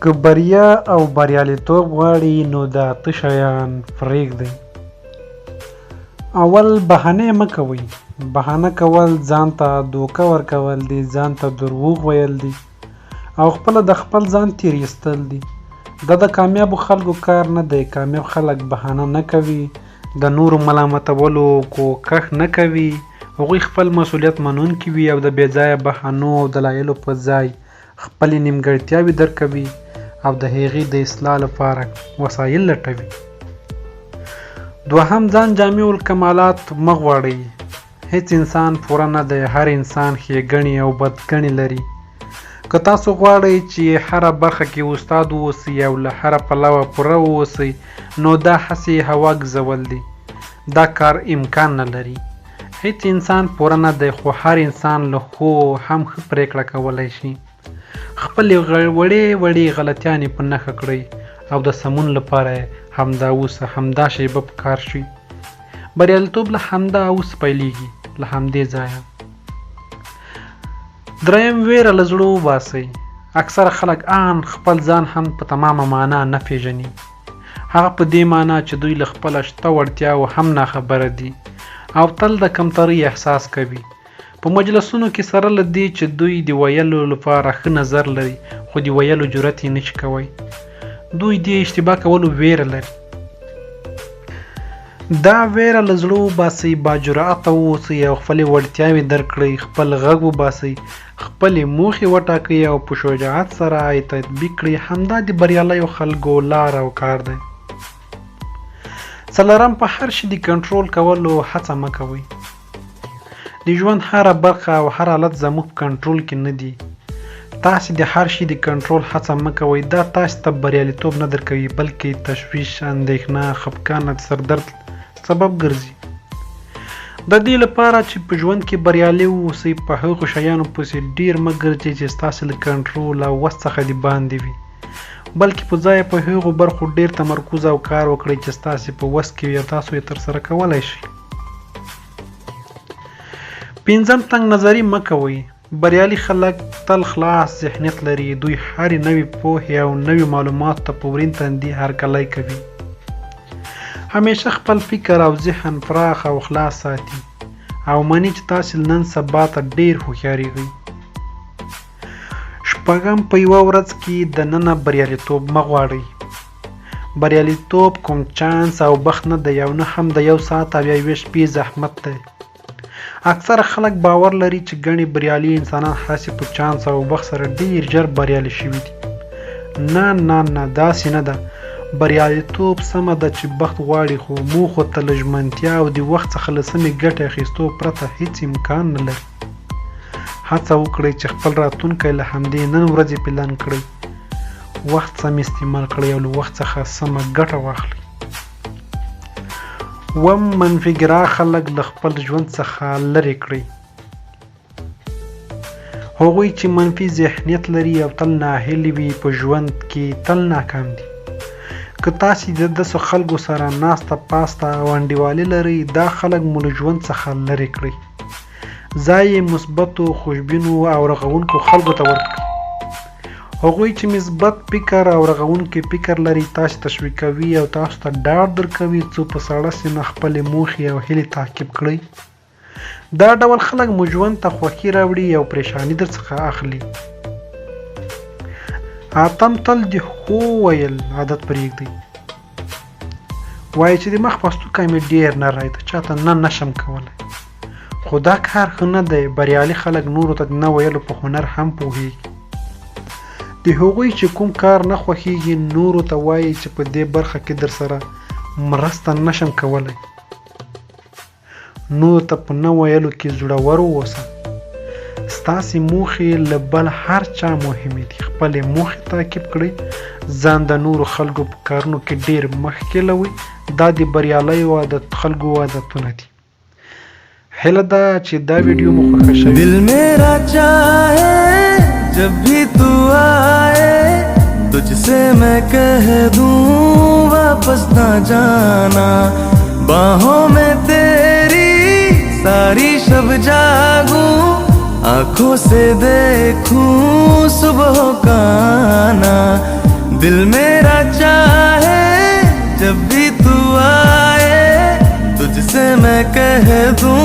که بریا او بریالیتوب غواړئ نو دا اته شیان پرېږدئ. اول بهانې مه کوئ. بهانه کول ځان ته دوکه ورکول دي، ځان ته دروغ ویل دي او خپله د خپل ځان تیر ایستل دي. دا د کامیابو خلکو کار نه دی. کامیاب خلک بهانه نه کوي، د نورو ملامتولو کوښښ نه کوي. هغوی خپل مسؤلیت منونکي وي او د بېځایه بهانو او دلایلو په ځای خپلې نیمګړتیاوې درکوي او د هغې د اصلاح لپاره وسایل لټوي. دوهم، ځان جامع الکمالات مه غواړئ. هیڅ انسان پوره نه دی. هر انسان ښېګڼې او بدګڼې لري. که تاسو غواړئ چې هره برخه کې استاد واوسئ او له هره پلوه پوره واوسئ نو دا هسې هوا ګزول دي. دا کار امکان نه لري. هیڅ انسان پوره نه دی، خو هر انسان له ښو هم ښه پرېکړه کولی شي. خپلې وړې وړې غلطیانې په نښه کړئ او د سمون لپاره همدا اوس همدا شیبه په کار شي. بریالیتوب له همدا اوس پیلېږي، له همدې ځایه. دریم، ویره له زړه وباسئ. اکثره خلک آن خپل ځان هم په تمامه معنا نه پیژني. هغه په دې معنا چې دوی له خپله شته وړتیاو هم ناخبره دي او تل د کمترۍ احساس کوي. په مجلسونو کې سره له دې چې دوی د ویلو لپاره ښه نظر لري خو د ویلو جرأت یې نشي کوی. دوی د اشتباه کولو ویره لري. دا ویره له زړه وباسئ، باجرأته واوسئ او خپلې وړتیاوې درک کړئ. خپل غږ وباسئ، خپلې موخې وټاکئ او په شجاعت سره یې تطبیق کړئ. همدا د بریالیو خلکو لار او کار دی. څلورم، په هر شي د کنټرول کولو هڅه مه کوئ. د ژوند هره برخه او هر حالت زموږ په کنټرول کې نه دي. تاسې د هر شي د کنټرول هڅه مه کوئ. دا تاسې ته بریالیتوب نه درکوي بلکې تشویش، اندېښنه، خفګان، سردرد سبب ګرځي. د دې لپاره چې په ژوند کې بریالي واوسئ په هغو شیانو پسې ډیر مه ګرځئ چې ستاسې له کنټرول او وس څخه د باندې وي، بلکې په ځای په هغو برخو ډیر تمرکز او کار وکړئ چې ستاسې په وس کې وي او تاسو یې ترسره کولی شئ. پنځم، تنګ نظري مه کوئ. بریالي خلک تل خلاص ذهنیت لري. دوی هرې نوې پوهې او نوې معلوماتو ته په ورین تندي هرکلی کوي. همیشه خپل فکر او ذهن پراخ او خلاص ساتي او مني چې تاسې نن سبا ته ډیر هوښیارېږئ. شپږم، په یوه ورځ کې دننه بریالیتوب مه غواړئ. بریالیتوب کوم چانس او بخت نه دی او نه هم د یو ساعت او یوې شپې زحمت دی. اکثره خلک باور لري چې ګڼې بریالي انسانان هسې په چانس او بخت سره ډیر ژر بریالي شوي دي. نه نه نه، داسې نه ده. بریالیتوب سمه ده چې بخت غواړي، خو موخو ته له ژمنتیا او د وخت څخه له سمې ګټې اخیستو پرته هیڅ امکان نه لري. هڅه وکړئ چې خپل راتلونکی له همدې نن ورځې پلان کړئ. وخت سم استعمال کړئ او له وخت څخه سمه ګټه واخلئ. اووم، منفیګرا خلک له خپل ژوند څخه لرې کړئ. هغوی چې منفي ذهنیت لري او تل ناهیلي وي په ژوند کې تل ناکام دي. که تاسې د داسې خلکو سره ناسته پاسته او انډیوالي لرئ دا خلک مو له ژوند څخه لرې کړئ. ځای یې مثبتو، خوشبینو او رغونکو خلکو ته ورکړئ. هغوی چې مثبت فکر او رغونکی فکر لري تاسې تشویقوي او تاسو ته ډاډ درکوي څو په سړه سینه خپلې موخې او هیلې تعقیب کړئ. دا ډول خلک مو ژوند ته خوښي راوړي او پریشاني درڅخه اخلي. اتم، تل د هو ویل عادت پرېږدئ. وایي چې د مخ پاستوکی مې ډېر نری دی، چاته نه نشم کولی. خو دا کار ښه نه دی. بریالي خلک نورو ته د نه ویلو په هنر هم پوهېږي. د هغوی چې کوم کار نه خوښېږي نورو ته وایي چې په دې برخه کې درسره مرسته نشم کولی. نورو ته په نه ویلو کې زړور واوسه. ستاسې موخې له بل هر چا مهمې دي. خپلې موخې تعقیب کړئ. ځان د نورو خلکو په کارونو کې ډیر مخکې لوئ. دا د بریالیو خلکو عادتونه دي. هیله ده چې دا ویډیو مو خوښه شوې. دل میرا چاہے جب بھی تو آئے تجھ سے میں کہہ دوں واپس نہ جانا. باہوں میں تیری ساری شب جاگوں آنکھوں سے دیکھوں صبح کا آنا. दिल मेरा चाहे जब भी तू आए, तुझसे मैं कह दूं